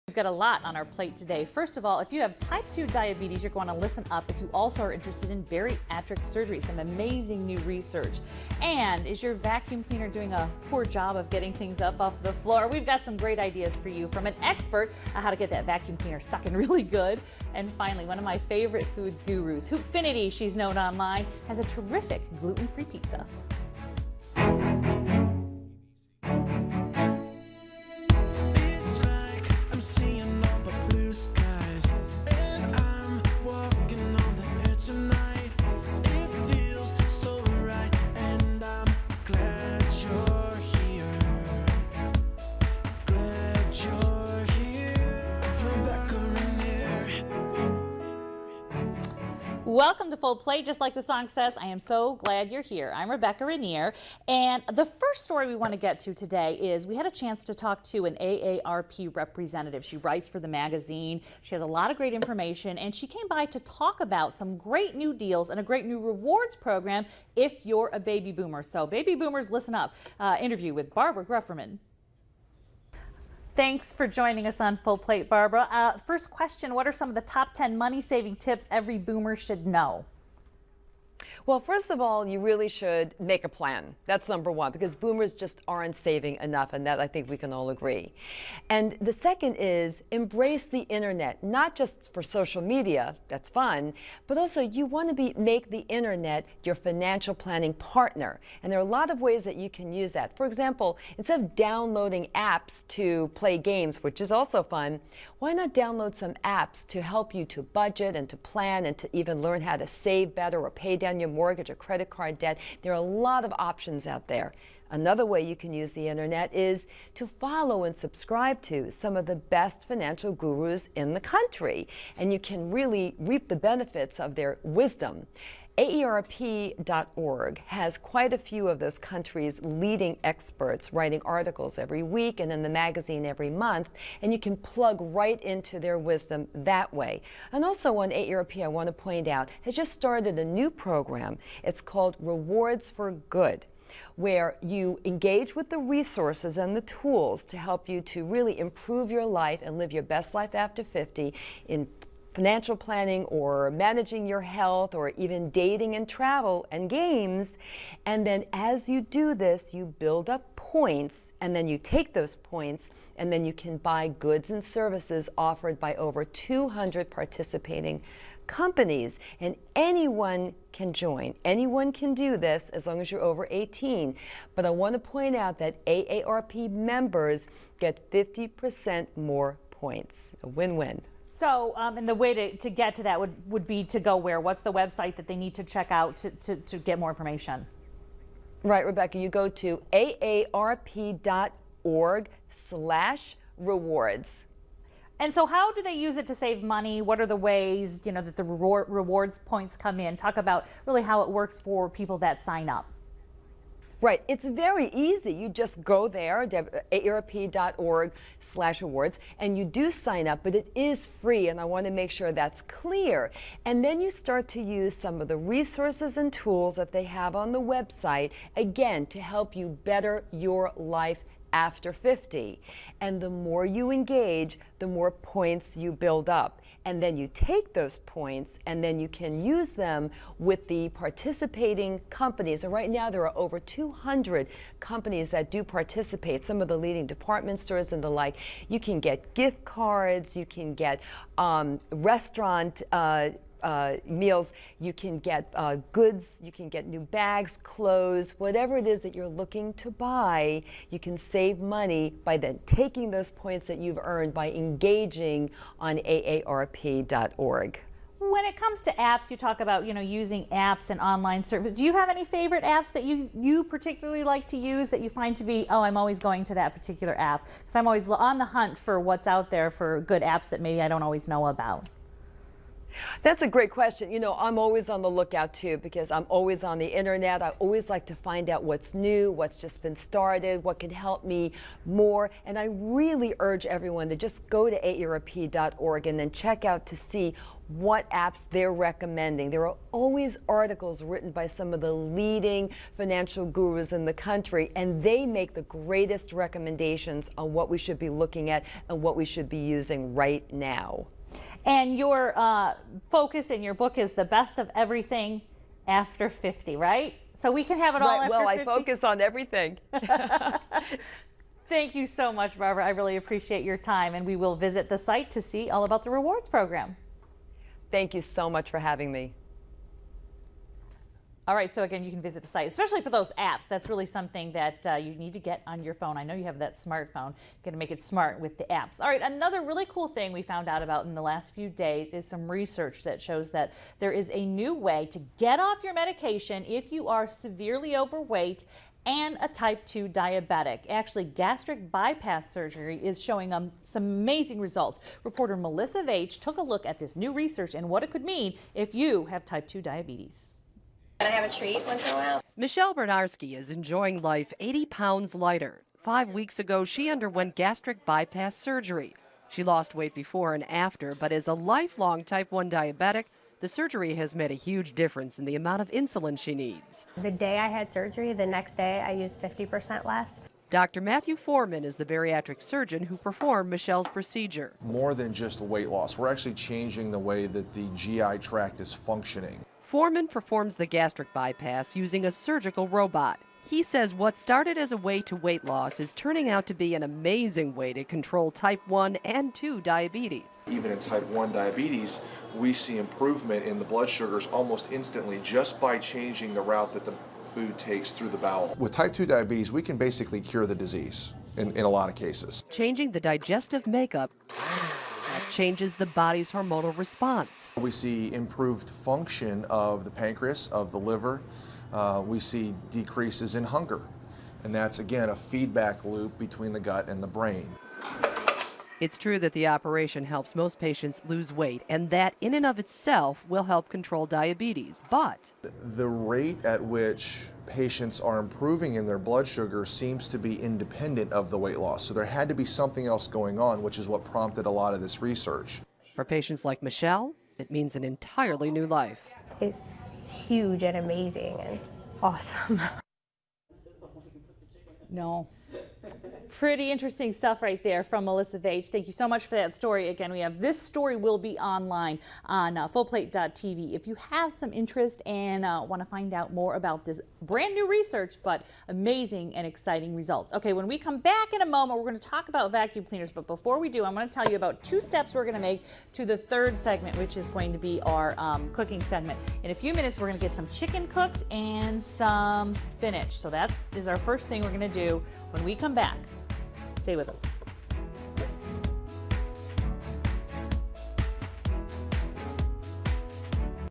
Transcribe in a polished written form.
We've got a lot on our plate today. First of all, if you have type 2 diabetes, you're going to listen up. If you also are interested in bariatric surgery, some amazing new research. And is your vacuum cleaner doing a poor job of getting things up off the floor? We've got some great ideas for you from an expert on how to get that vacuum cleaner sucking really good. And finally, one of my favorite food gurus, Hoopfinity, she's known online, has a terrific gluten-free pizza. Welcome to Full Plate. Just like the song says, I am so glad you're here. I'm Rebecca Rainier, and the first story we want to get to today is we had a chance to talk to an AARP representative. She writes for the magazine. She has a lot of great information, and she came by to talk about some great new deals and a great new rewards program if you're a baby boomer. So baby boomers, listen up. Interview with Barbara Grufferman. Thanks for joining us on Full Plate, Barbara. First question, what are some of the top 10 money-saving tips every boomer should know? Well, first of all, you really should make a plan. That's number one, because boomers just aren't saving enough, and that I think we can all agree. And the second is embrace the internet, not just for social media, that's fun, but also you want to make the internet your financial planning partner. And there are a lot of ways that you can use that. For example, instead of downloading apps to play games, which is also fun, why not download some apps to help you to budget and to plan and to even learn how to save better or pay down your mortgage or credit card debt. There are a lot of options out there. Another way you can use the internet is to follow and subscribe to some of the best financial gurus in the country, and you can really reap the benefits of their wisdom. AARP.org has quite a few of this country's leading experts writing articles every week and in the magazine every month, and you can plug right into their wisdom that way. And also on AARP, I want to point out, has just started a new program. It's called Rewards for Good, where you engage with the resources and the tools to help you to really improve your life and live your best life after 50 in financial planning or managing your health or even dating and travel and games. And then as you do this, you build up points, and then you take those points and then you can buy goods and services offered by over 200 participating companies, and anyone can join. Anyone can do this as long as you're over 18. But I want to point out that AARP members get 50% more points. A win-win. So, and the way to get to that would be to go where? What's the website that they need to check out to get more information? Right, Rebecca, you go to aarp.org/rewards. And so how do they use it to save money? What are the ways, that the rewards points come in? Talk about really how it works for people that sign up. Right, it's very easy. You just go there, aarp.org/rewards, and you do sign up, but it is free, and I want to make sure that's clear. And then you start to use some of the resources and tools that they have on the website, again, to help you better your life after 50. And the more you engage, the more points you build up. And then you take those points and then you can use them with the participating companies. And right now there are over 200 companies that do participate, some of the leading department stores and the like. You can get gift cards, you can get restaurant meals, you can get goods, you can get new bags, clothes, whatever it is that you're looking to buy. You can save money by then taking those points that you've earned by engaging on aarp.org. When it comes to apps, you talk about, using apps and online service. Do you have any favorite apps that you particularly like to use that you find to be, oh, I'm always going to that particular app? Because I'm always on the hunt for what's out there for good apps that maybe I don't always know about. That's a great question. You know, I'm always on the lookout too because I'm always on the internet. I always like to find out what's new, what's just been started, what can help me more. And I really urge everyone to just go to aarp.org and then check out to see what apps they're recommending. There are always articles written by some of the leading financial gurus in the country, and they make the greatest recommendations on what we should be looking at and what we should be using right now. And your focus in your book is the best of everything after 50, right? So we can have it all Right, after well, 50? I focus on everything. Thank you so much, Barbara. I really appreciate your time, and we will visit the site to see all about the rewards program. Thank you so much for having me. All right, so again, you can visit the site, especially for those apps. That's really something that you need to get on your phone. I know you have that smartphone. You're going to make it smart with the apps. All right, another really cool thing we found out about in the last few days is some research that shows that there is a new way to get off your medication if you are severely overweight and a type 2 diabetic. Actually, gastric bypass surgery is showing some amazing results. Reporter Melissa Veitch took a look at this new research and what it could mean if you have type 2 diabetes. Can I have a treat once in a while? Michelle Bernarski is enjoying life 80 pounds lighter. 5 weeks ago, she underwent gastric bypass surgery. She lost weight before and after, but as a lifelong type 1 diabetic, the surgery has made a huge difference in the amount of insulin she needs. The day I had surgery, the next day I used 50% less. Dr. Matthew Foreman is the bariatric surgeon who performed Michelle's procedure. More than just weight loss, we're actually changing the way that the GI tract is functioning. Foreman performs the gastric bypass using a surgical robot. He says what started as a way to weight loss is turning out to be an amazing way to control type 1 and 2 diabetes. Even in type 1 diabetes, we see improvement in the blood sugars almost instantly just by changing the route that the food takes through the bowel. With type 2 diabetes, we can basically cure the disease in a lot of cases. Changing the digestive makeup changes the body's hormonal response. We see improved function of the pancreas, of the liver. We see decreases in hunger. And that's, again, a feedback loop between the gut and the brain. It's true that the operation helps most patients lose weight, and that in and of itself will help control diabetes. But the rate at which patients are improving in their blood sugar seems to be independent of the weight loss. So there had to be something else going on, which is what prompted a lot of this research. for patients like Michelle, it means an entirely new life. It's huge and amazing and awesome. No. Pretty interesting stuff right there from Melissa Veitch. Thank you so much for that story. Again, we have this story will be online on fullplate.tv. If you have some interest and want to find out more about this brand new research, but amazing and exciting results. Okay, when we come back in a moment, we're going to talk about vacuum cleaners. But before we do, I'm going to tell you about 2 steps we're going to make to the 3rd segment, which is going to be our cooking segment. In a few minutes, we're going to get some chicken cooked and some spinach. So that is our first thing we're going to do when we come back. Stay with us.